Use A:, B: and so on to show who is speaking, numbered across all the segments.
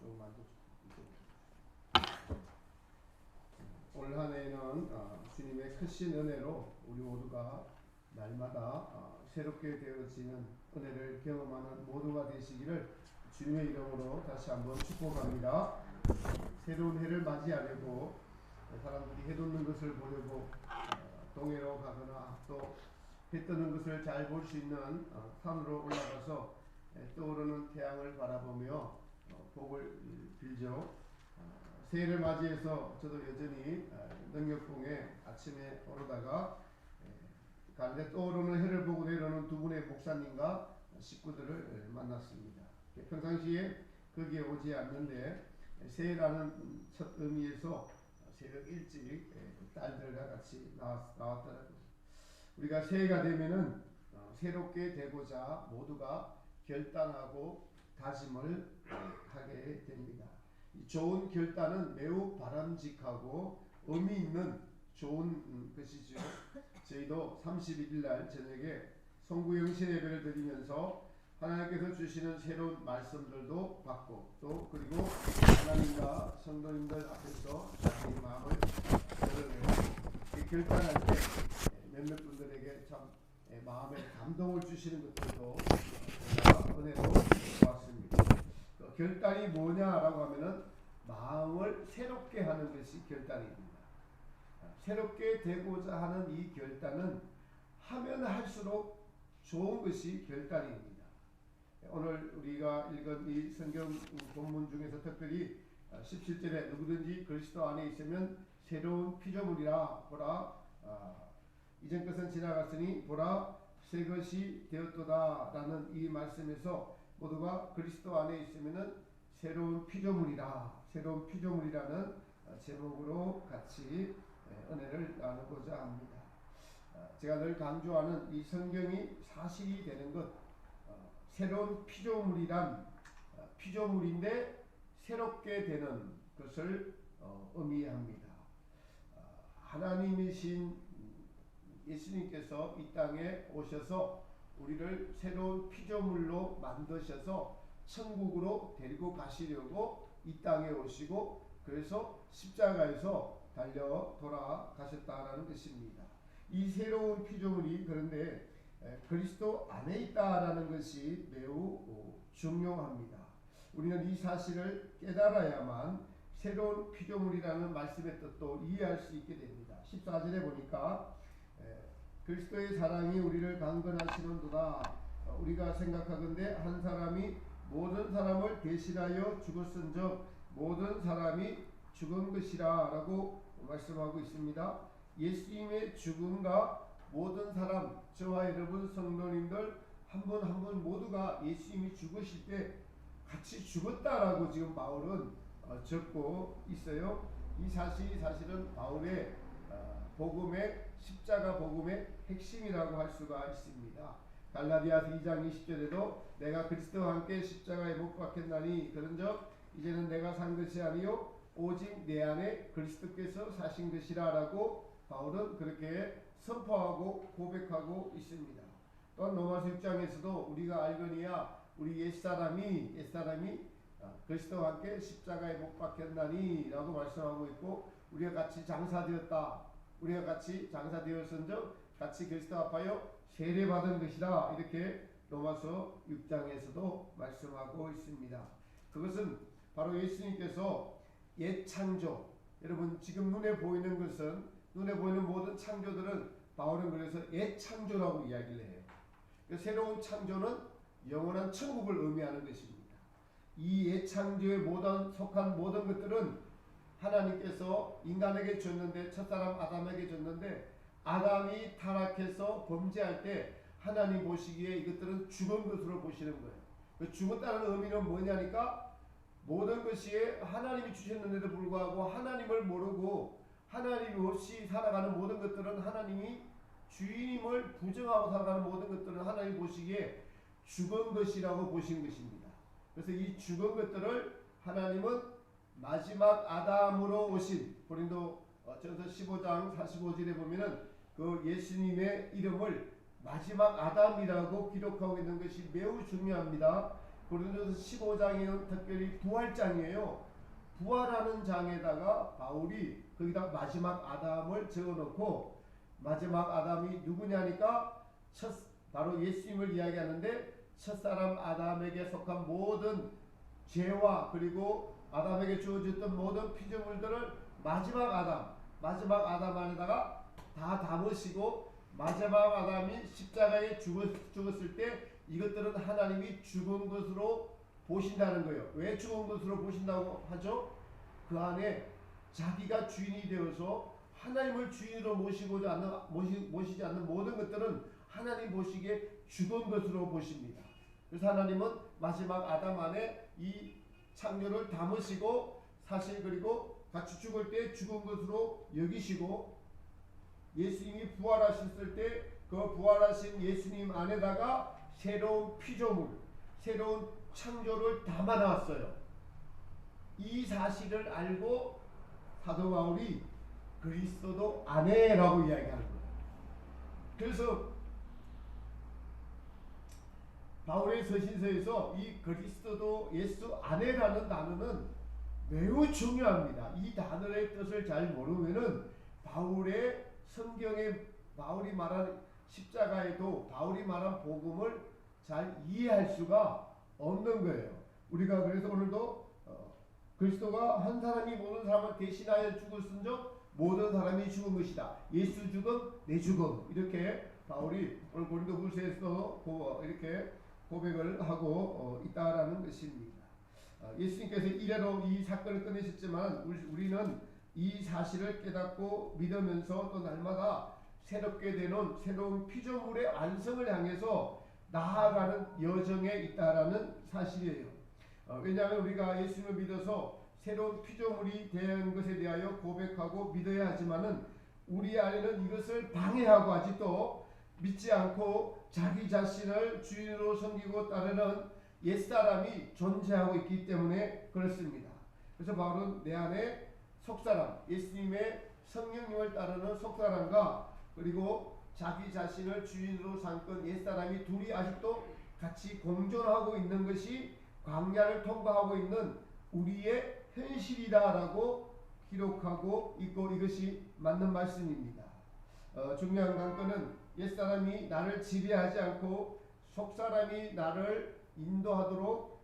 A: 조금만 더 올 한 해는 주님의 크신 은혜로 우리 모두가 날마다 새롭게 되어지는 은혜를 경험하는 모두가 되시기를 주님의 이름으로 다시 한번 축복합니다. 새로운 해를 맞이하려고 사람들이 해돋는 것을 보려고 동해로 가거나 또 해 뜨는 것을 잘 볼 수 있는 산으로 올라가서 떠오르는 태양을 바라보며 복을 빌죠. 새해를 맞이해서 저도 여전히 능력봉에 아침에 오르다가 가운데 떠오르는 해를 보고 내려오는 두 분의 목사님과 식구들을 만났습니다. 평상시에 거기에 오지 않는데 새해라는 첫 의미에서 새벽 일찍 딸들과 같이 나왔더라고요. 우리가 새해가 되면은 새롭게 되고자 모두가 결단하고 다짐을 하게 됩니다. 좋은 결단은 매우 바람직하고 의미 있는 좋은 것이죠. 저희도 31일 날 저녁에 송구영신 예배를 드리면서 하나님께서 주시는 새로운 말씀들도 받고 또 그리고 하나님과 성도님들 앞에서 자기 마음을 드러내고 결단할 때 몇몇 분들에게 참 마음에 감동을 주시는 것들도 제가 은혜로 보았습니다. 결단이 뭐냐라고 하면은 마음을 새롭게 하는 것이 결단입니다. 새롭게 되고자 하는 이 결단은 하면 할수록 좋은 것이 결단입니다. 오늘 우리가 읽은 이 성경 본문 중에서 특별히 17절에 누구든지 그리스도 안에 있으면 새로운 피조물이라 보라 이전 것은 지나갔으니 보라 새 것이 되었도다 라는 이 말씀에서 모두가 그리스도 안에 있으면은 새로운 피조물이라는 제목으로 같이 은혜를 나누고자 합니다. 제가 늘 강조하는 이 성경이 사실이 되는 것, 새로운 피조물인데 새롭게 되는 것을 의미합니다. 하나님이신 예수님께서 이 땅에 오셔서 우리를 새로운 피조물로 만드셔서 천국으로 데리고 가시려고 이 땅에 오시고 그래서 십자가에서 달려 돌아가셨다라는 것입니다. 이 새로운 피조물이 그런데 그리스도 안에 있다라는 것이 매우 중요합니다. 우리는 이 사실을 깨달아야만 새로운 피조물이라는 말씀의 뜻도 이해할 수 있게 됩니다. 14절에 보니까 그리스도의 사랑이 우리를 강건하시는도다. 우리가 생각하건대 한 사람이 모든 사람을 대신하여 죽었은즉 모든 사람이 죽은 것이라 라고 말씀하고 있습니다. 예수님의 죽음과 모든 사람, 저와 여러분 성도님들 한 분 한 분 모두가 예수님이 죽으실 때 같이 죽었다라고 지금 바울은 적고 있어요. 이 사실이 사실은 바울의 복음의 십자가 복음의 핵심이라고 할 수가 있습니다. 갈라디아서 2장 20절에도 내가 그리스도와 함께 십자가에 못 박혔나니 그런즉 이제는 내가 산 것이 아니요 오직 내 안에 그리스도께서 사신 것이라 라고 바울은 그렇게 선포하고 고백하고 있습니다. 또한 로마서 6장에서도 우리가 알거니와 우리 옛사람이 그리스도와 함께 십자가에 못 박혔나니 라고 말씀하고 있고 우리가 같이 장사되었은즉 같이 그리스도 앞하여 세례받은 것이다 이렇게 로마서 6장에서도 말씀하고 있습니다. 그것은 바로 예수님께서 옛 창조, 여러분 지금 눈에 보이는 모든 창조들은 바울은 그래서 옛 창조라고 이야기를 해요. 새로운 창조는 영원한 천국을 의미하는 것입니다. 이 옛 창조에 속한 모든 것들은 하나님께서 인간에게 줬는데 첫사람 아담에게 줬는데 아담이 타락해서 범죄할 때 하나님 보시기에 이것들은 죽은 것으로 보시는 거예요. 죽었다는 의미는 뭐냐니까 모든 것이 하나님이 주셨는데도 불구하고 하나님을 모르고 하나님 없이 살아가는 모든 것들은 하나님이 주인임을 부정하고 살아가는 모든 것들은 하나님 보시기에 죽은 것이라고 보신 것입니다. 그래서 이 죽은 것들을 하나님은 마지막 아담으로 오신 고린도전서 15장 45절에 보면은 그 예수님의 이름을 마지막 아담이라고 기록하고 있는 것이 매우 중요합니다. 고린도서 15장에는 특별히 부활장이에요. 부활하는 장에다가 바울이 거기다 마지막 아담을 적어놓고, 마지막 아담이 누구냐니까 바로 예수님을 이야기하는데, 첫사람 아담에게 속한 모든 죄와 그리고 아담에게 주어졌던 모든 피조물들을 마지막 아담 안에다가 다 담으시고, 마지막 아담이 십자가에 죽었을 때 이것들은 하나님이 죽은 것으로 보신다는 거예요. 왜 죽은 것으로 보신다고 하죠? 그 안에 자기가 주인이 되어서 하나님을 주인으로 모시지 않는 모든 것들은 하나님 보시기에 죽은 것으로 보십니다. 그래서 하나님은 마지막 아담 안에 이 창조를 담으시고, 사실 그리고 같이 죽을 때 죽은 것으로 여기시고, 예수님이 부활하셨을 때 그 부활하신 예수님 안에다가 새로운 피조물, 새로운 창조를 담아놨어요. 이 사실을 알고 사도 바울이 그리스도 안에라고 이야기하는 거예요. 그래서 바울의 서신서에서 이 그리스도 예수 안에라는 단어는 매우 중요합니다. 이 단어의 뜻을 잘 모르면은 바울의 성경에 바울이 말한 십자가에도 바울이 말한 복음을 잘 이해할 수가 없는 거예요. 우리가 그래서 오늘도 그리스도가 한 사람이 모든 사람을 대신하여 죽었은즉 모든 사람이 죽은 것이다. 예수 죽음 내 죽음, 이렇게 바울이 오늘 고린도후서에서 이렇게 고백을 하고 있다라는 것입니다. 예수님께서 이래로 이 사건을 끝내셨지만 우리는 이 사실을 깨닫고 믿으면서 또 날마다 새롭게 되는 새로운 피조물의 완성을 향해서 나아가는 여정에 있다라는 사실이에요. 왜냐하면 우리가 예수님을 믿어서 새로운 피조물이 된 것에 대하여 고백하고 믿어야 하지만은 우리 안에는 이것을 방해하고 아직도 믿지 않고 자기 자신을 주인으로 섬기고 따르는 옛사람이 존재하고 있기 때문에 그렇습니다. 그래서 바울은 내 안에 속사람, 예수님의 성령님을 따르는 속사람과 그리고 자기 자신을 주인으로 삼건 옛사람이 둘이 아직도 같이 공존하고 있는 것이 광야를 통과하고 있는 우리의 현실이다라고 기록하고 있고, 이것이 맞는 말씀입니다. 중요한 관건은 옛사람이 나를 지배하지 않고 속사람이 나를 인도하도록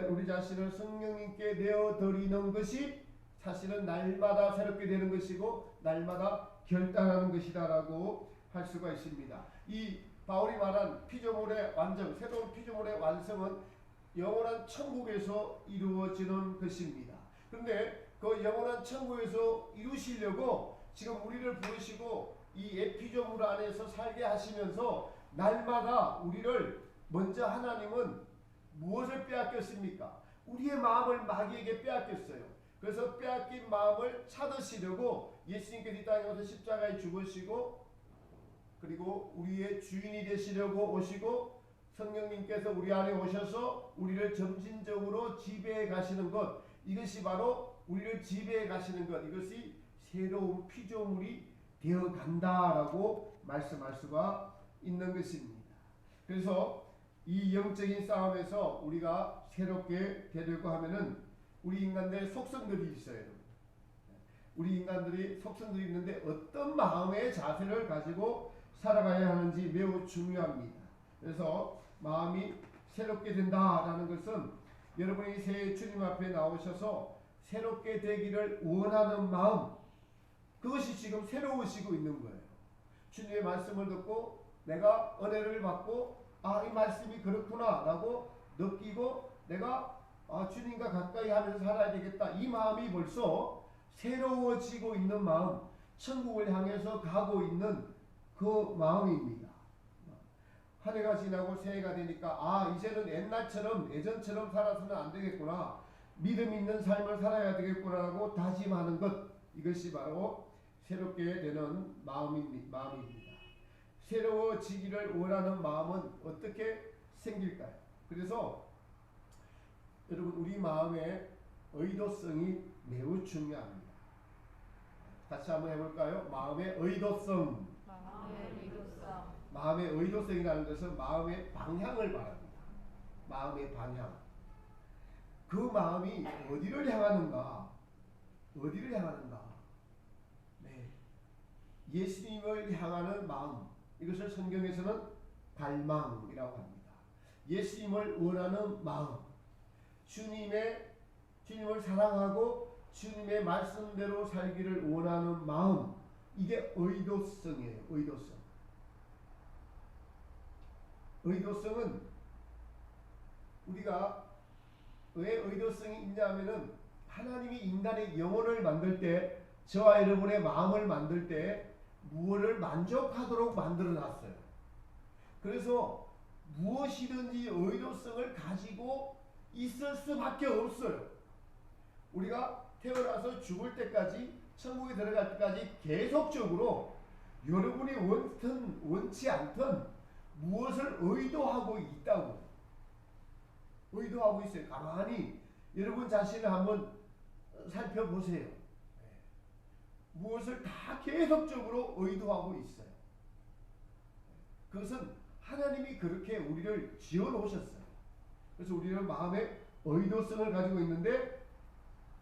A: 우리 자신을 성령님께 내어드리는 것이 사실은 날마다 새롭게 되는 것이고 날마다 결단하는 것이다라고 할 수가 있습니다. 이 바울이 말한 피조물의 완성, 새로운 피조물의 완성은 영원한 천국에서 이루어지는 것입니다. 그런데 그 영원한 천국에서 이루시려고 지금 우리를 부르시고 이 옛 피조물 안에서 살게 하시면서 날마다 우리를 먼저 하나님은 무엇을 빼앗겼습니까? 우리의 마음을 마귀에게 빼앗겼어요. 그래서 빼앗긴 마음을 찾으시려고 예수님께서 이 땅에 오셔서 십자가에 죽으시고 그리고 우리의 주인이 되시려고 오시고 성령님께서 우리 안에 오셔서 우리를 점진적으로 지배해 가시는 것, 이것이 바로 우리를 지배해 가시는 것, 이것이 새로운 피조물이 되어 간다라고 말씀할 수가 있는 것입니다. 그래서 이 영적인 싸움에서 우리가 새롭게 되려고 하면은 우리 인간들의 속성들이 있어요. 우리 인간들이 속성들이 있는데 어떤 마음의 자세를 가지고 살아가야 하는지 매우 중요합니다. 그래서 마음이 새롭게 된다라는 것은 여러분이 새해 주님 앞에 나오셔서 새롭게 되기를 원하는 마음, 그것이 지금 새로우시고 있는 거예요. 주님의 말씀을 듣고 내가 은혜를 받고 이 말씀이 그렇구나 라고 느끼고 내가 주님과 가까이 하면서 살아야 되겠다, 이 마음이 벌써 새로워지고 있는 마음, 천국을 향해서 가고 있는 그 마음입니다. 한 해가 지나고 새해가 되니까 이제는 예전처럼 살아서는 안 되겠구나, 믿음 있는 삶을 살아야 되겠구나라고 다짐하는 것, 이것이 바로 새롭게 되는 마음입니다. 새로워지기를 원하는 마음은 어떻게 생길까요? 그래서 여러분, 우리 마음의 의도성이 매우 중요합니다. 같이 한번 해볼까요? 마음의 의도성. 마음의 의도성이라는 것은 마음의 방향을 말합니다. 마음의 방향, 그 마음이 어디를 향하는가? 어디를 향하는가? 네. 예수님을 향하는 마음, 이것을 성경에서는 갈망이라고 합니다. 예수님을 원하는 마음, 주님을 사랑하고 주님의 말씀대로 살기를 원하는 마음, 이게 의도성이에요. 의도성. 의도성은 우리가 왜 의도성이 있냐 하면은 하나님이 인간의 영혼을 만들 때, 저와 여러분의 마음을 만들 때 무엇을 만족하도록 만들어 놨어요. 그래서 무엇이든지 의도성을 가지고 있을 수밖에 없어요. 우리가 태어나서 죽을 때까지, 천국에 들어갈 때까지 계속적으로 여러분이 원든 원치 않든 무엇을 의도하고 있다고. 의도하고 있어요. 가만히 여러분 자신을 한번 살펴보세요. 무엇을 다 계속적으로 의도하고 있어요. 그것은 하나님이 그렇게 우리를 지어 놓으셨어요. 그래서 우리는 마음에 의도성을 가지고 있는데,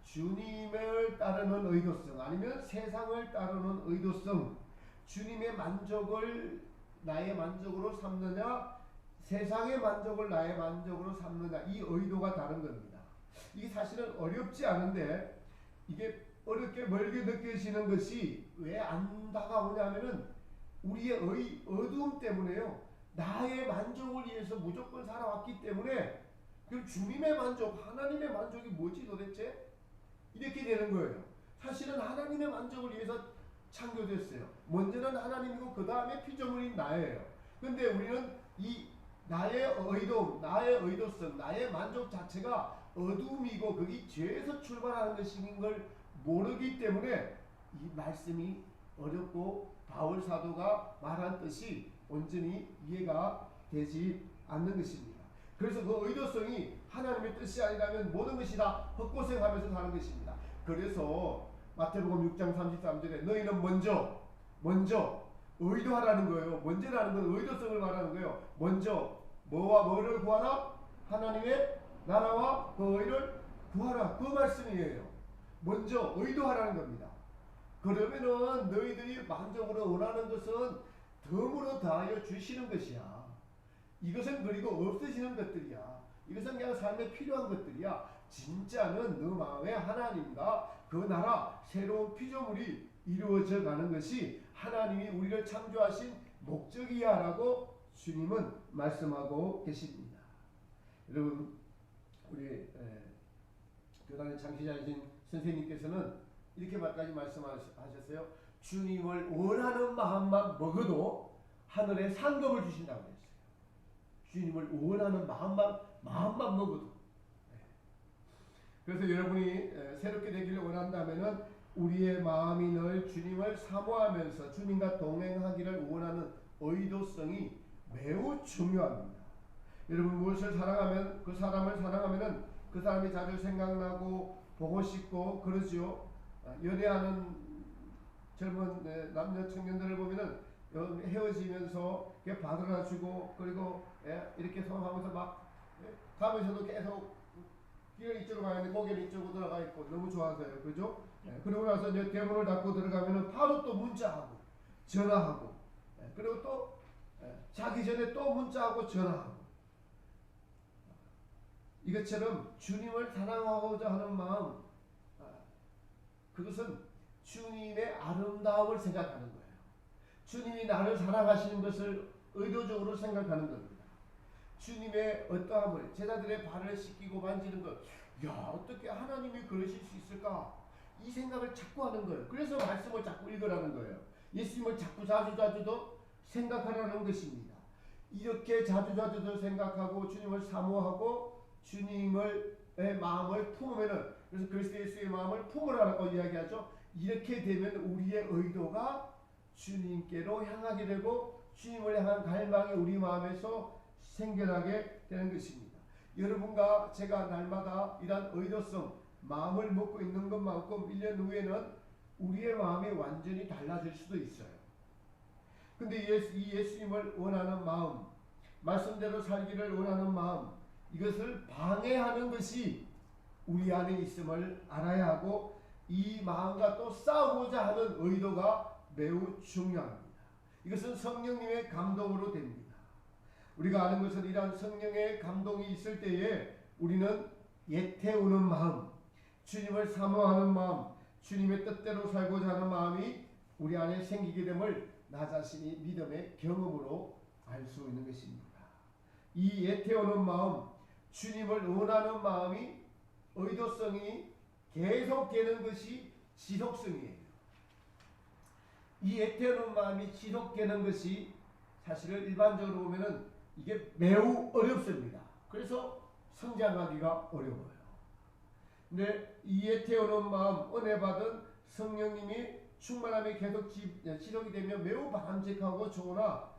A: 주님을 따르는 의도성, 아니면 세상을 따르는 의도성, 주님의 만족을 나의 만족으로 삼느냐, 세상의 만족을 나의 만족으로 삼느냐, 이 의도가 다른 겁니다. 이게 사실은 어렵지 않은데, 이게 어렵게 멀게 느껴지는 것이 왜 안 다가오냐면은 우리의 어두움 때문에요. 나의 만족을 위해서 무조건 살아왔기 때문에, 그럼 주님의 만족, 하나님의 만족이 뭐지 도대체? 이렇게 되는 거예요. 사실은 하나님의 만족을 위해서 창조됐어요. 먼저는 하나님이고 그 다음에 피조물인 나예요. 근데 우리는 이 나의 의도, 나의 의도성, 나의 만족 자체가 어둠이고 그게 죄에서 출발하는 것인 걸 모르기 때문에 이 말씀이 어렵고 바울 사도가 말한 뜻이 온전히 이해가 되지 않는 것입니다. 그래서 그 의도성이 하나님의 뜻이 아니라면 모든 것이 다 헛고생하면서 사는 것입니다. 그래서 마태복음 6장 33절에 너희는 먼저 의도하라는 거예요. 먼저라는 건 의도성을 말하는 거예요. 먼저 뭐와 뭐를 구하라? 하나님의 나라와 그 의를 구하라. 그 말씀이에요. 먼저 의도하라는 겁니다. 그러면은 너희들이 만족으로 원하는 것은 덤으로 다하여 주시는 것이야. 이것은 그리고 없어지는 것들이야. 이것은 그냥 삶에 필요한 것들이야. 진짜는 너 마음에 하나님과 그 나라, 새로운 피조물이 이루어져 가는 것이 하나님이 우리를 창조하신 목적이야 라고 주님은 말씀하고 계십니다. 여러분, 우리 교단의 창시자이신 선생님께서는 이렇게 말씀하셨어요. 주님을 원하는 마음만 먹어도 하늘에 상급을 주신다고 했어요. 주님을 원하는 마음만 먹어도. 그래서 여러분이 새롭게 되기를 원한다면은 우리의 마음이 늘 주님을 사모하면서 주님과 동행하기를 원하는 의도성이 매우 중요합니다. 여러분, 무엇을 사랑하면, 그 사람을 사랑하면은 그 사람이 자주 생각나고 보고 싶고 그러지요. 연애하는 젊은 남녀 청년들을 보면은 헤어지면서 받아주고, 그리고 이렇게 소통하면서 막 가면서도 계속 길을 이쪽으로 가야 되는데 고개는 이쪽으로 들어가 있고 너무 좋아서요. 그죠? 그리고 나서 이제 대문을 닫고 들어가면은 바로 또 문자하고 전화하고, 그리고 또 자기 전에 또 문자하고 전화하고. 이것처럼 주님을 사랑하고자 하는 마음, 그것은 주님의 아름다움을 생각하는 거예요. 주님이 나를 사랑하시는 것을 의도적으로 생각하는 겁니다. 주님의 어떠함을, 제자들의 발을 씻기고 만지는 것, 야, 어떻게 하나님이 그러실 수 있을까? 이 생각을 자꾸 하는 거예요. 그래서 말씀을 자꾸 읽으라는 거예요. 예수님을 자꾸 자주자주도 생각하라는 것입니다. 이렇게 자주자주도 생각하고 주님을 사모하고 주님의 마음을 품으면은, 그래서 그리스도 예수의 마음을 품으라고 이야기하죠. 이렇게 되면 우리의 의도가 주님께로 향하게 되고 주님을 향한 갈망이 우리 마음에서 생겨나게 되는 것입니다. 여러분과 제가 날마다 이런 의도성, 마음을 먹고 있는 것만큼 1년 후에는 우리의 마음이 완전히 달라질 수도 있어요. 근데 이 예수님을 원하는 마음, 말씀대로 살기를 원하는 마음, 이것을 방해하는 것이 우리 안에 있음을 알아야 하고 이 마음과 또 싸우고자 하는 의도가 매우 중요합니다. 이것은 성령님의 감동으로 됩니다. 우리가 아는 것은 이러한 성령의 감동이 있을 때에 우리는 예태우는 마음, 주님을 사모하는 마음, 주님의 뜻대로 살고자 하는 마음이 우리 안에 생기게 됨을 나 자신이 믿음의 경험으로 알 수 있는 것입니다. 이 예태우는 마음, 주님을 원하는 마음이 의도성이 계속되는 것이 지속성이에요. 이 예태우는 마음이 지속되는 것이 사실은 일반적으로 보면은 이게 매우 어렵습니다. 그래서 성장하기가 어려워요. 근데 이 예태우는 마음, 은혜 받은 성령님이 충만함이 계속 지속이 되면 매우 바람직하고 좋으나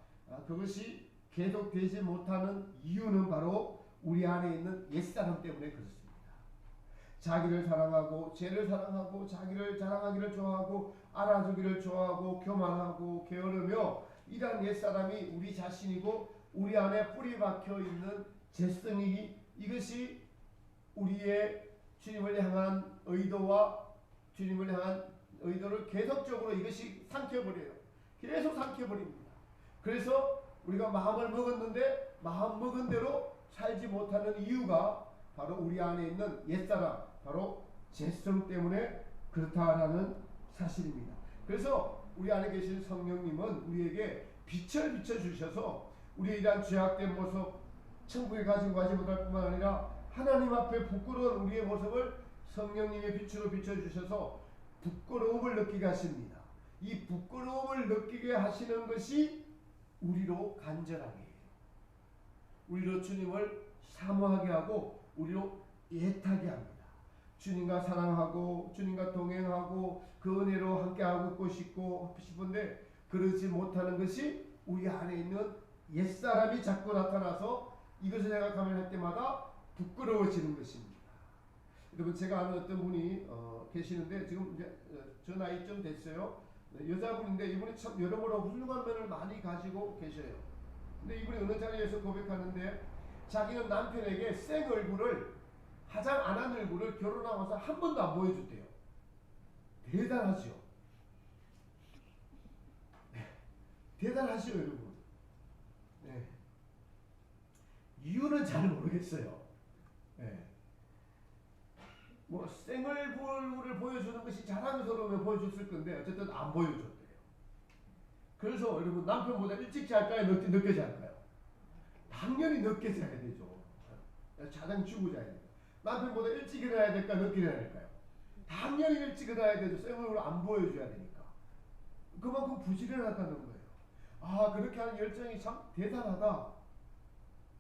A: 그것이 계속되지 못하는 이유는 바로 우리 안에 있는 옛사람 때문에 그렇습니다. 자기를 사랑하고 죄를 사랑하고 자기를 자랑하기를 좋아하고 알아주기를 좋아하고 교만하고 게으르며 이러한 옛사람이 우리 자신이고 우리 안에 뿌리 박혀 있는 죄성이 이것이 우리의 주님을 향한 의도와 주님을 향한 의도를 계속적으로 이것이 삼켜버려요. 계속 삼켜버립니다. 그래서 우리가 마음을 먹었는데 마음 먹은 대로 살지 못하는 이유가 바로 우리 안에 있는 옛사람, 바로 죄성 때문에 그렇다라는 사실입니다. 그래서 우리 안에 계신 성령님은 우리에게 빛을 비춰주셔서 우리의 이러한 죄악된 모습, 천국에 가지고 가지 못할 뿐만 아니라 하나님 앞에 부끄러운 우리의 모습을 성령님의 빛으로 비춰주셔서 부끄러움을 느끼게 하십니다. 이 부끄러움을 느끼게 하시는 것이 우리로 간절하게 해요. 우리로 주님을 사모하게 하고 우리로 애타게 합니다. 주님과 사랑하고 주님과 동행하고 그 은혜로 함께하고 있고 싶은데 그러지 못하는 것이 우리 안에 있는 옛사람이 자꾸 나타나서 이것을 생각하면 할 때마다 부끄러워지는 것입니다. 여러분 제가 아는 어떤 분이 계시는데 지금 이제 저 나이쯤 됐어요. 여자분인데 이분이 참 여러모로 훌륭한 면을 많이 가지고 계셔요. 근데 이분이 어느 자리에서 고백하는데 자기는 남편에게 생 얼굴을 화장 안 한 얼굴을 결혼하고서 한 번도 안 보여줬대요. 대단하죠. 네. 대단하죠 여러분. 네. 이유는 잘 모르겠어요. 네. 뭐 생얼굴을 보여주는 것이 자랑스러우면 보여줬을 건데 어쨌든 안 보여줬대요. 그래서 여러분 남편보다 일찍 잘까요? 늦게 잘까요? 당연히 늦게 자야 되죠. 자장 주고 자야 돼요. 남편보다 일찍 일어나야 될까? 늦게 일어나야 될까요? 당연히 일찍 일어나야 되죠. 생얼굴을 안 보여줘야 되니까. 그만큼 부지런하다는 거예요. 아 그렇게 하는 열정이 참 대단하다.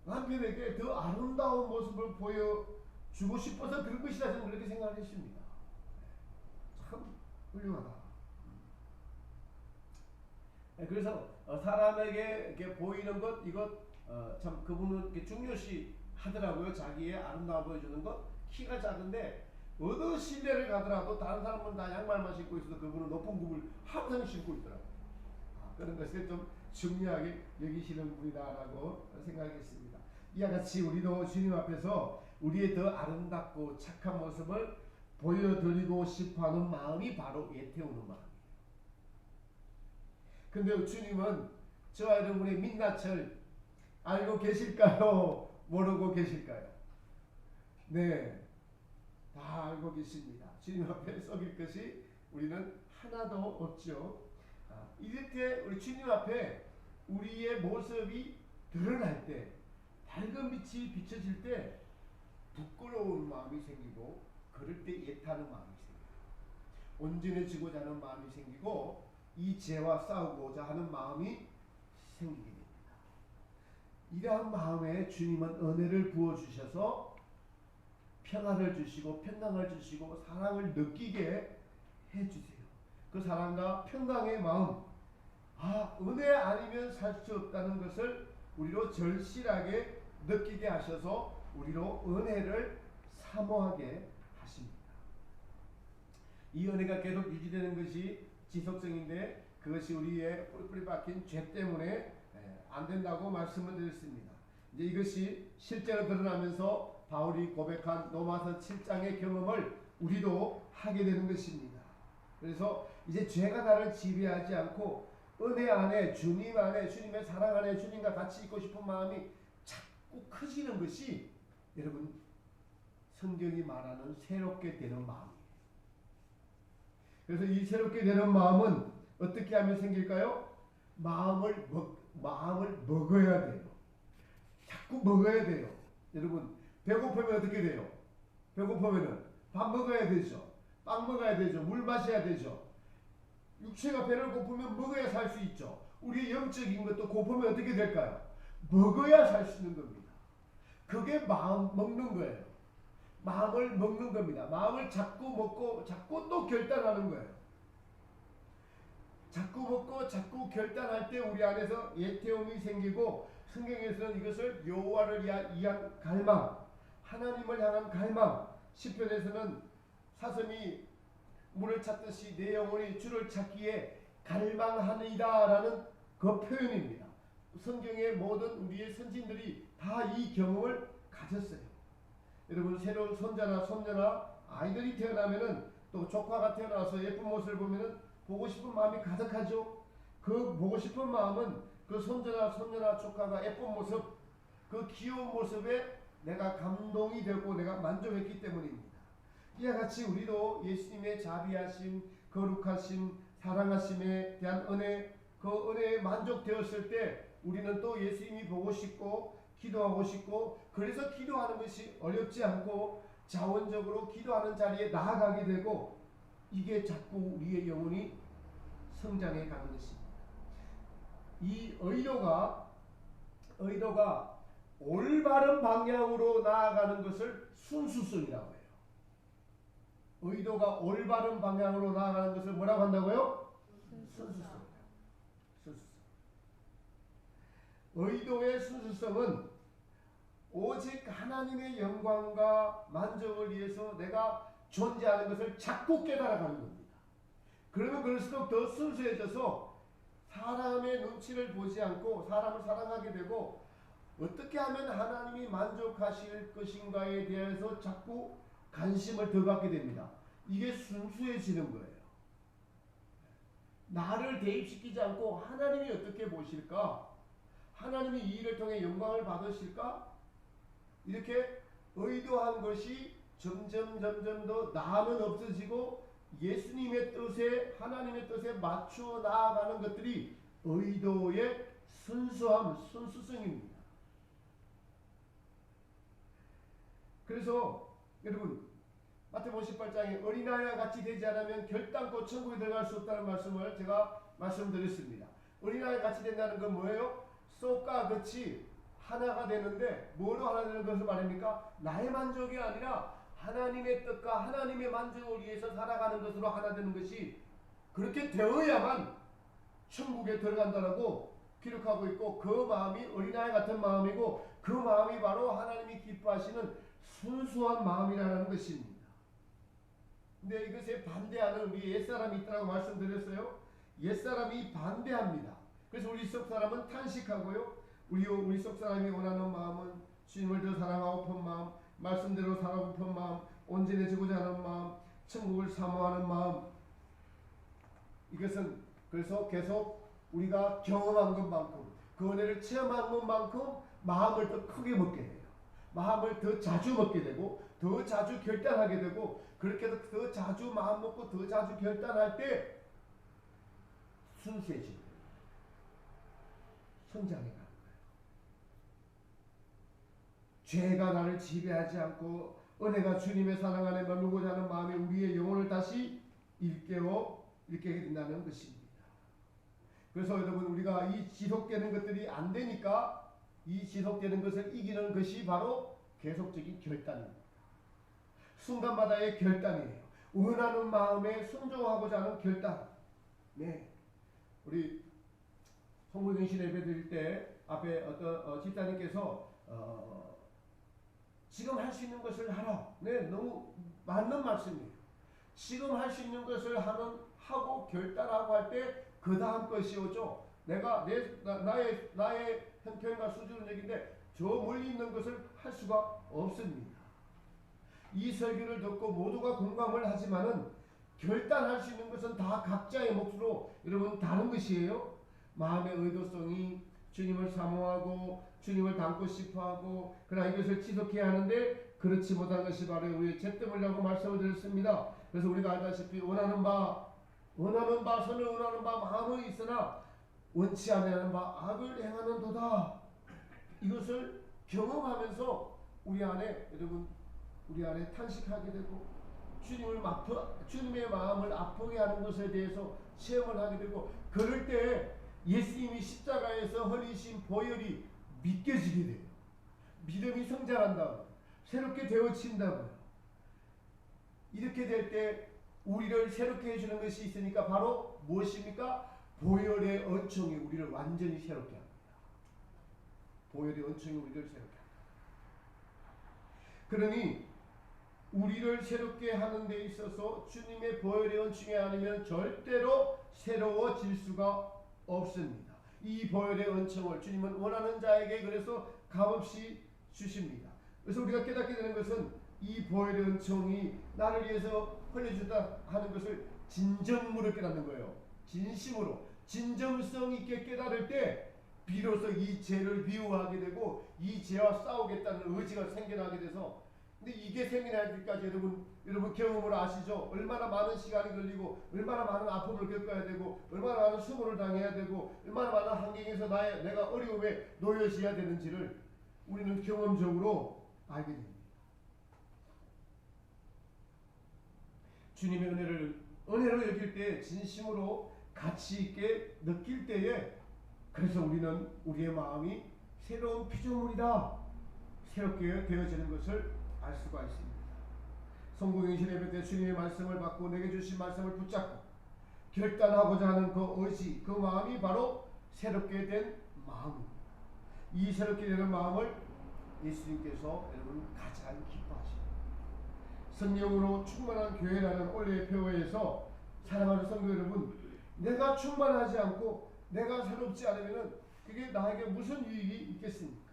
A: 남편에게 더 아름다운 모습을 보여주고 싶어서 그런 것이다. 저는 그렇게 생각을 했습니다. 참 훌륭하다. 그래서 사람에게 이렇게 보이는 것 이것 참 그분은 이렇게 중요시 하더라고요. 자기의 아름다워 보여주는 것. 키가 작은데 어느 실내를 가더라도 다른 사람은 다 양말만 신고 있어도 그분은 높은 굽을 항상 신고 있더라고요. 그런 것을 좀 중요하게 여기시는 분이다라고 생각했습니다. 이와 같이 우리도 주님 앞에서 우리의 더 아름답고 착한 모습을 보여드리고 싶어하는 마음이 바로 예태우는 마음이에요. 근데 주님은 저와 여러분의 민낯을 알고 계실까요? 모르고 계실까요? 네, 다 알고 계십니다. 주님 앞에 속일 것이 우리는 하나도 없죠. 이럴 때 우리 주님 앞에 우리의 모습이 드러날 때, 밝은 빛이 비춰질 때 부끄러운 마음이 생기고 그럴 때 애타는 마음이 생겨요. 온전해지고자 하는 마음이 생기고 이 죄와 싸우고자 하는 마음이 생기게 됩니다. 이러한 마음에 주님은 은혜를 부어주셔서 평안을 주시고 평강을 주시고 사랑을 느끼게 해주세요. 그 사랑과 평강의 마음, 은혜 아니면 살 수 없다는 것을 우리로 절실하게 느끼게 하셔서 우리로 은혜를 사모하게 하십니다. 이 은혜가 계속 유지되는 것이 지속성인데 그것이 우리의 뿌리 박힌 죄 때문에 안 된다고 말씀을 드렸습니다. 이제 이것이 실제로 드러나면서 바울이 고백한 로마서 7장의 경험을 우리도 하게 되는 것입니다. 그래서 이제 죄가 나를 지배하지 않고 은혜 안에 주님 안에 주님의 사랑 안에 주님과 같이 있고 싶은 마음이 자꾸 커지는 것이 여러분 성경이 말하는 새롭게 되는 마음이에요. 그래서 이 새롭게 되는 마음은 어떻게 하면 생길까요? 마음을 먹어야 돼요. 자꾸 먹어야 돼요. 여러분 배고프면 어떻게 돼요? 배고프면은 밥 먹어야 되죠. 빵 먹어야 되죠. 물 마셔야 되죠. 육체가 배를 고프면 먹어야 살 수 있죠. 우리의 영적인 것도 고프면 어떻게 될까요? 먹어야 살 수 있는 겁니다. 그게 마음 먹는 거예요. 마음을 먹는 겁니다. 마음을 자꾸 먹고 자꾸 또 결단하는 거예요. 자꾸 먹고 자꾸 결단할 때 우리 안에서 예태움이 생기고 성경에서는 이것을 여호와를 위한 갈망, 하나님을 향한 갈망, 시편에서는 사슴이 물을 찾듯이 내 영혼이 주를 찾기에 갈망하느니라라는 그 표현입니다. 성경의 모든 우리의 선진들이 다 이 경험을 가졌어요. 여러분 새로운 손자나 손녀나 아이들이 태어나면은 또 조카가 태어나서 예쁜 모습을 보면은 보고 싶은 마음이 가득하죠. 그 보고 싶은 마음은 그 손자나 손녀나 조카가 예쁜 모습, 그 귀여운 모습에 내가 감동이 되고 내가 만족했기 때문입니다. 이와 같이 우리도 예수님의 자비하심, 거룩하심, 사랑하심에 대한 은혜, 그 은혜에 만족되었을 때 우리는 또 예수님이 보고 싶고 기도하고 싶고 그래서 기도하는 것이 어렵지 않고 자원적으로 기도하는 자리에 나아가게 되고 이게 자꾸 우리의 영혼이 성장해 가는 것입니다. 이 의도가 올바른 방향으로 나아가는 것을 순수성이라고 해요. 의도가 올바른 방향으로 나아가는 것을 뭐라고 한다고요? 순수성. 의도의 순수성은 오직 하나님의 영광과 만족을 위해서 내가 존재하는 것을 자꾸 깨달아가는 겁니다. 그러면 그럴수록 더 순수해져서 사람의 눈치를 보지 않고 사람을 사랑하게 되고 어떻게 하면 하나님이 만족하실 것인가에 대해서 자꾸 관심을 더 갖게 됩니다. 이게 순수해지는 거예요. 나를 대입시키지 않고 하나님이 어떻게 보실까? 하나님이 이 일을 통해 영광을 받으실까? 이렇게 의도한 것이 점점 더 나는 없어지고 예수님의 뜻에 하나님의 뜻에 맞추어 나아가는 것들이 의도의 순수함, 순수성입니다. 그래서 여러분 마태복음 18장에 어린아이와 같이 되지 않으면 결단코 천국에 들어갈 수 없다는 말씀을 제가 말씀드렸습니다. 어린아이와 같이 된다는 건 뭐예요? 쏙과 같이 하나가 되는데 뭐로 하나 되는 것을 말입니까? 나의 만족이 아니라 하나님의 뜻과 하나님의 만족을 위해서 살아가는 것으로 하나 되는 것이 그렇게 되어야만 천국에 들어간다라고 기록하고 있고 그 마음이 어린아이 같은 마음이고 그 마음이 바로 하나님이 기뻐하시는 순수한 마음이라는 것입니다. 근데 이것에 반대하는 우리 옛사람이 있다고 말씀드렸어요. 옛사람이 반대합니다. 그래서 우리 속 사람은 탄식하고요. 우리 속 사람이 원하는 마음은 주님을 더 사랑하고픈 마음, 말씀대로 살아고픈 마음, 온전해지고자 하는 마음, 천국을 사모하는 마음. 이것은 그래서 계속 우리가 경험한 것만큼 그 은혜를 체험한 것만큼 마음을 더 크게 먹게 돼요. 마음을 더 자주 먹게 되고 더 자주 결단하게 되고 그렇게 해서 더 자주 마음 먹고 더 자주 결단할 때 순수해지는 거예요. 성장해 가는 거예요. 죄가 나를 지배하지 않고 은혜가 주님의 사랑 안에 머물고자 하는 마음이 우리의 영혼을 다시 일깨게 된다는 것입니다. 그래서 여러분 우리가 이 지속되는 것들이 안 되니까 이 지속되는 것을 이기는 것이 바로 계속적인 결단입니다. 순간마다의 결단이에요. 원하는 마음에 순종하고자 하는 결단. 네, 우리 송구경신 예배 드릴 때 앞에 어떤 집사님께서 지금 할 수 있는 것을 하라. 네, 너무 맞는 말씀이에요. 지금 할 수 있는 것을 하고 결단하고 할 때 그 다음 것이 오죠. 내가 나의 형편과 수준은 얘기인데 저 멀리 있는 것을 할 수가 없습니다. 이 설교를 듣고 모두가 공감을 하지만은 결단할 수 있는 것은 다 각자의 몫으로 여러분 다른 것이에요. 마음의 의도성이 주님을 사모하고 주님을 닮고 싶어하고 그러나 이것을 지속해야 하는데 그렇지 못한 것이 바로 우리의 죄때문이라고 말씀을 드렸습니다. 그래서 우리가 알다시피 원하는 바 선을 원하는 바 마음은 있으나 원치 아니하는 바 악을 행하는도다. 이것을 경험하면서 우리 안에 탄식하게 되고 주님의 마음을 아프게 하는 것에 대해서 체험을 하게 되고 그럴 때 예수님이 십자가에서 흘리신 보혈이 믿겨지게 돼요. 믿음이 성장한다고 새롭게 되어진다고요. 이렇게 될 때 우리를 새롭게 해주는 것이 있으니까 바로 무엇입니까? 보혈의 은총이 우리를 완전히 새롭게 합니다. 보혈의 은총이 우리를 새롭게 합니다. 그러니 우리를 새롭게 하는 데 있어서 주님의 보혈의 은총이 아니면 절대로 새로워질 수가 없습니다. 이 보혈의 은총을 주님은 원하는 자에게 그래서 값없이 주십니다. 그래서 우리가 깨닫게 되는 것은 이 보혈의 은총이 나를 위해서 흘려주다 하는 것을 진정으로 깨닫는 거예요. 진심으로 진정성 있게 깨달을 때 비로소 이 죄를 미워하게 되고 이 죄와 싸우겠다는 의지가 생겨나게 돼서 근데 이게 생겨날 때까지 여러분 경험으로 아시죠? 얼마나 많은 시간이 걸리고 얼마나 많은 아픔을 겪어야 되고 얼마나 많은 수고를 당해야 되고 얼마나 많은 환경에서 내가 어려움에 놓여져야 되는지를 우리는 경험적으로 알게 됩니다. 주님의 은혜로 여길 때 진심으로 가치 있게 느낄 때에 그래서 우리는 우리의 마음이 새로운 피조물이다 새롭게 되어지는 것을 알 수가 있습니다. 성공행신 예배 때 주님의 말씀을 받고 내게 주신 말씀을 붙잡고 결단하고자 하는 그 의지, 그 마음이 바로 새롭게 된 마음입니다. 이 새롭게 되는 마음을 예수님께서 여러분 가장 기뻐하십니다. 성령으로 충만한 교회라는 올해의 표어에서 사랑하는 성도 여러분, 내가 충만하지 않고 내가 새롭지 않으면 그게 나에게 무슨 유익이 있겠습니까?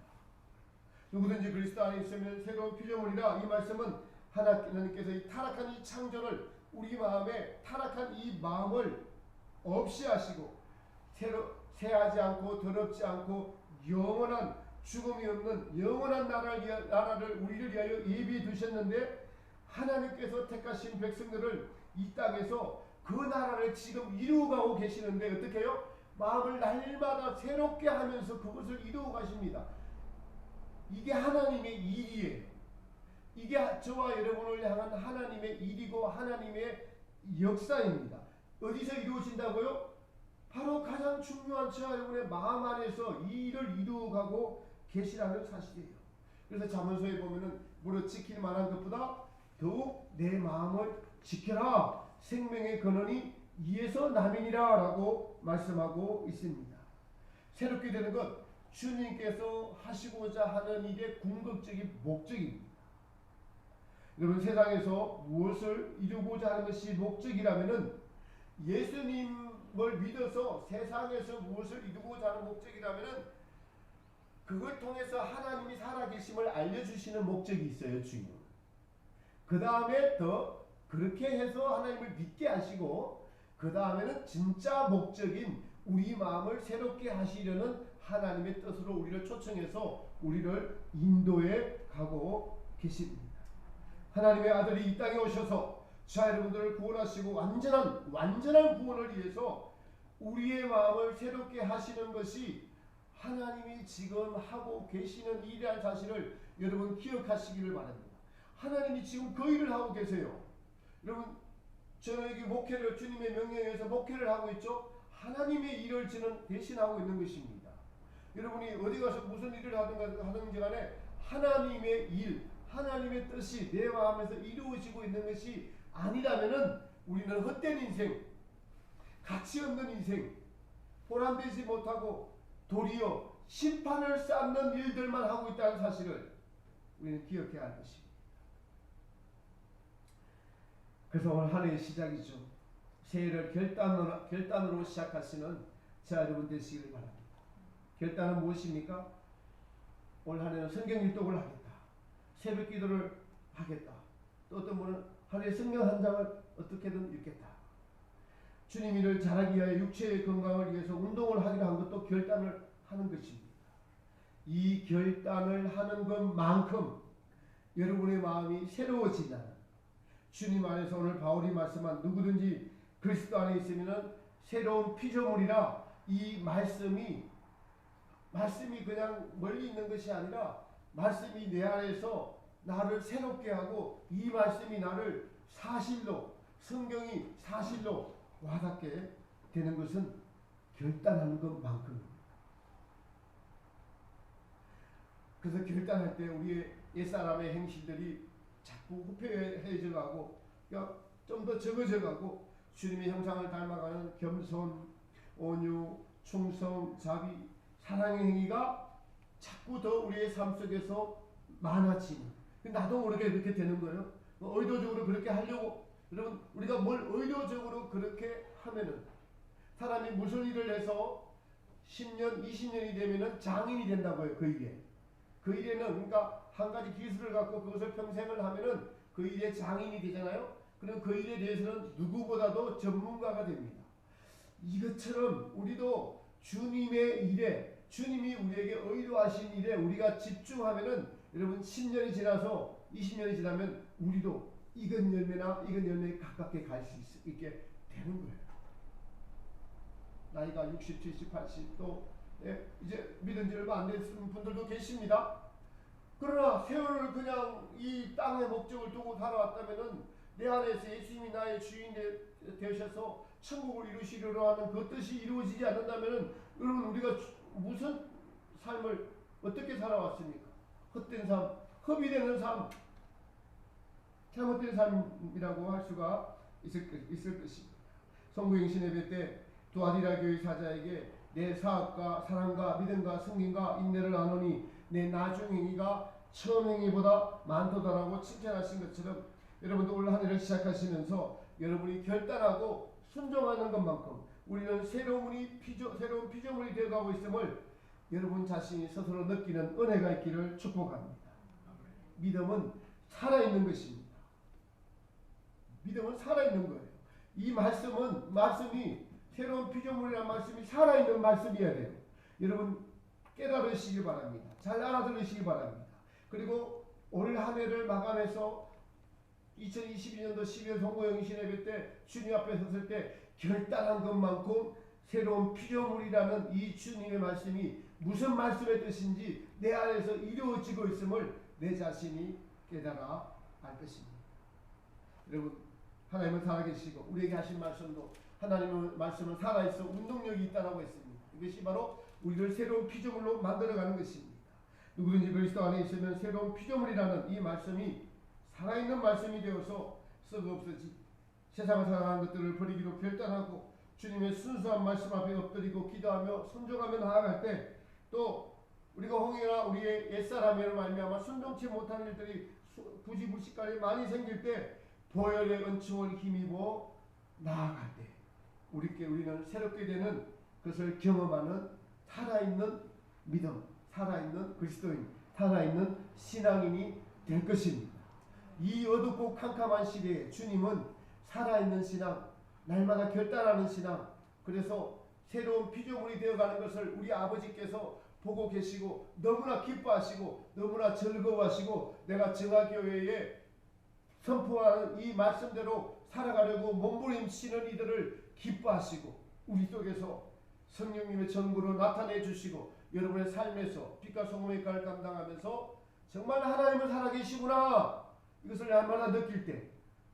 A: 누구든지 그리스도 안에 있으면 새로운 피조물이라. 이 말씀은 하나님께서 이 타락한 이 창조를 우리 마음에 타락한 이 마음을 없이 하시고 새하지 않고 더럽지 않고 영원한 죽음이 없는 영원한 나라를 우리를 위하여 예비해 두셨는데 하나님께서 택하신 백성들을 이 땅에서 그 나라를 지금 이루어가고 계시는데 어떻게 해요? 마음을 날마다 새롭게 하면서 그것을 이루어 가십니다. 이게 하나님의 일이에요. 이게 저와 여러분을 향한 하나님의 일이고 하나님의 역사입니다. 어디서 이루어진다고요? 바로 가장 중요한 저와 여러분의 마음 안에서 이 일을 이루어가고 계시라는 사실이에요. 그래서 잠언서에 보면은 무릇 지킬 만한 것보다 더욱 내 마음을 지켜라. 생명의 근원이 이에서 남이니라 라고 말씀하고 있습니다. 새롭게 되는 것, 주님께서 하시고자 하는 일의 궁극적인 목적입니다. 여러분 세상에서 무엇을 이루고자 하는 것이 목적이라면은 예수님을 믿어서 세상에서 무엇을 이루고자 하는 목적이라면은 그걸 통해서 하나님이 살아계심을 알려주시는 목적이 있어요. 주님은. 그 다음에 더 그렇게 해서 하나님을 믿게 하시고 그 다음에는 진짜 목적인 우리 마음을 새롭게 하시려는 하나님의 뜻으로 우리를 초청해서 우리를 인도해 가고 계십니다. 하나님의 아들이 이 땅에 오셔서 자 여러분들을 구원하시고 완전한 구원을 위해서 우리의 마음을 새롭게 하시는 것이 하나님이 지금 하고 계시는 일이라는 사실을 여러분 기억하시기를 바랍니다. 하나님이 지금 그 일을 하고 계세요. 여러분 저에게 목회를 주님의 명령에 의해서 목회를 하고 있죠. 하나님의 일을 저는 대신하고 있는 것입니다. 여러분이 어디 가서 무슨 일을 하든지 간에 하나님의 일, 하나님의 뜻이 내 마음에서 이루어지고 있는 것이 아니라면은 우리는 헛된 인생, 가치 없는 인생, 보람되지 못하고 도리어 심판을 쌓는 일들만 하고 있다는 사실을 우리는 기억해야 할 것입니다. 그래서 오늘 한 해의 시작이죠. 새해를 결단으로 시작하시는 자 여러분 되시기를 바랍니다. 결단은 무엇입니까? 올 한해는 성경 일독을 하겠다. 새벽 기도를 하겠다. 또 어떤 분은 하루에 성경 한 장을 어떻게든 읽겠다. 주님 일을 잘하기 위하여 육체의 건강을 위해서 운동을 하기로 한 것도 결단을 하는 것입니다. 이 결단을 하는 것만큼 여러분의 마음이 새로워진다는, 주님 안에서 오늘 바울이 말씀한 누구든지 그리스도 안에 있으면 새로운 피조물이라, 이 말씀이 그냥 멀리 있는 것이 아니라 말씀이 내 안에서 나를 새롭게 하고 이 말씀이 나를 사실로, 성경이 사실로 와닿게 되는 것은 결단하는 것만큼입니다. 그래서 결단할 때 우리의 옛사람의 행실들이 자꾸 후퇴해져 가고 좀 더 적어져 가고 주님의 형상을 닮아가는 겸손, 온유, 충성, 자비, 사랑의 행위가 자꾸 더 우리의 삶 속에서 많아지는, 나도 모르게 그렇게 되는 거예요. 의도적으로 그렇게 하려고, 여러분 우리가 뭘 의도적으로 그렇게 하면은, 사람이 무슨 일을 해서 10년, 20년이 되면은 장인이 된다고요. 그 일에. 그 일에는, 그러니까 한 가지 기술을 갖고 그것을 평생을 하면은 그 일의 장인이 되잖아요. 그럼 그 일에 대해서는 누구보다도 전문가가 됩니다. 이것처럼 우리도 주님의 일에, 주님이 우리에게 의도하신 일에 우리가 집중하면은, 여러분 10년이 지나서 20년이 지나면 우리도 익은 열매나 익은 열매에 가깝게 갈 수 있게 되는 거예요. 나이가 60, 70, 80 또 이제 믿은 지 얼마 안 된 분들도 계십니다. 그러나 세월을 그냥 이 땅의 목적을 두고 살아왔다면은, 내 안에서 예수님이 나의 주인 되셔서 천국을 이루시려고 하는 그 뜻이 이루어지지 않는다면은, 여러분 우리가 무슨 삶을 어떻게 살아왔습니까? 헛된 삶, 허비되는 삶, 잘못된 삶이라고 할 수가 있을 것입니다. 성부행신 예배 때 두아디라 교회 사자에게 내 사업과 사랑과 믿음과 승인과 인내를 나누니 내 나중 행위가 처음 행위보다 많도다라고 칭찬하신 것처럼, 여러분도 올 한 해를 시작하시면서 여러분이 결단하고 순종하는 것만큼 우리는 새로운 피조물이 되어가고 있음을 여러분 자신이 스스로 느끼는 은혜가 있기를 축복합니다. 믿음은 살아있는 것입니다. 믿음은 살아있는 거예요. 이 말씀이 새로운 피조물이라는 말씀이 살아있는 말씀이어야 돼요. 여러분 깨달으시기 바랍니다. 잘 알아들으시기 바랍니다. 그리고 올 한 해를 마감해서 2022년도 12월 성부행신 예배 때 주님 앞에 섰을 때 결단한 것만큼 새로운 피조물이라는 이 주님의 말씀이 무슨 말씀의 뜻인지 내 안에서 이루어지고 있음을 내 자신이 깨달아 알 것입니다. 여러분 하나님은 살아계시고 우리에게 하신 말씀도, 하나님의 말씀은 살아있어 운동력이 있다고 했습니다. 이것이 바로 우리를 새로운 피조물로 만들어가는 것입니다. 누구든지 그리스도 안에 있으면 새로운 피조물이라는 이 말씀이 살아있는 말씀이 되어서 썩어 없어지, 세상을 살아가는 것들을 버리기로 결단하고 주님의 순수한 말씀 앞에 엎드리고 기도하며 순종하며 나아갈 때, 또 우리가 홍해나 우리의 옛사람을 말미암아 순종치 못한 일들이 부지불식간에 많이 생길 때 보혈의 은총을 힘입어 나아갈 때 우리는 새롭게 되는 것을 경험하는 살아있는 믿음, 살아있는 그리스도인, 살아있는 신앙인이 될 것입니다. 이 어둡고 캄캄한 시대에 주님은 살아있는 신앙, 날마다 결단하는 신앙, 그래서 새로운 피조물이 되어가는 것을 우리 아버지께서 보고 계시고 너무나 기뻐하시고 너무나 즐거워하시고, 내가 정화교회에 선포하는 이 말씀대로 살아가려고 몸부림치는 이들을 기뻐하시고 우리 속에서 성령님의 전부로 나타내 주시고 여러분의 삶에서 빛과 소금의 역할을 감당하면서 정말 하나님은 살아계시구나, 이것을 날마다 느낄 때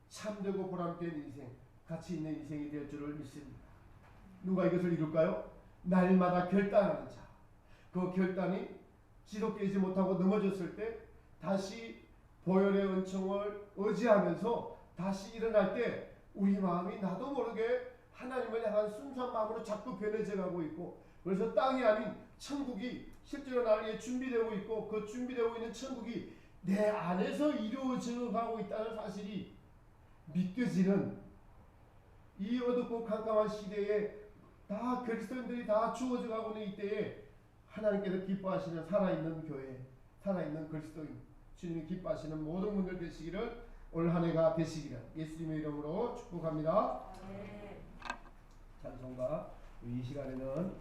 A: 참되고 보람된 인생, 가치 있는 인생이 될 줄을 믿습니다. 누가 이것을 이룰까요? 날마다 결단하는 자. 그 결단이 지속되지 못하고 넘어졌을 때 다시 보혈의 은총을 의지하면서 다시 일어날 때 우리 마음이 나도 모르게 하나님을 향한 순수한 마음으로 자꾸 변해져 가고 있고, 그래서 땅이 아닌 천국이 실제로 나를 위해 준비되고 있고 그 준비되고 있는 천국이 내 안에서 이루어져 가고 있다는 사실이 믿겨지는 이 어둡고 캄캄한 시대에 다 그리스도인들이 다 주어져 가고 있는 이때에 하나님께서 기뻐하시는 살아있는 교회, 살아있는 그리스도인 주님이 기뻐하시는 모든 분들 되시기를 올 한 해가 되시기를 예수님의 이름으로 축복합니다. 찬송가 이 시간에는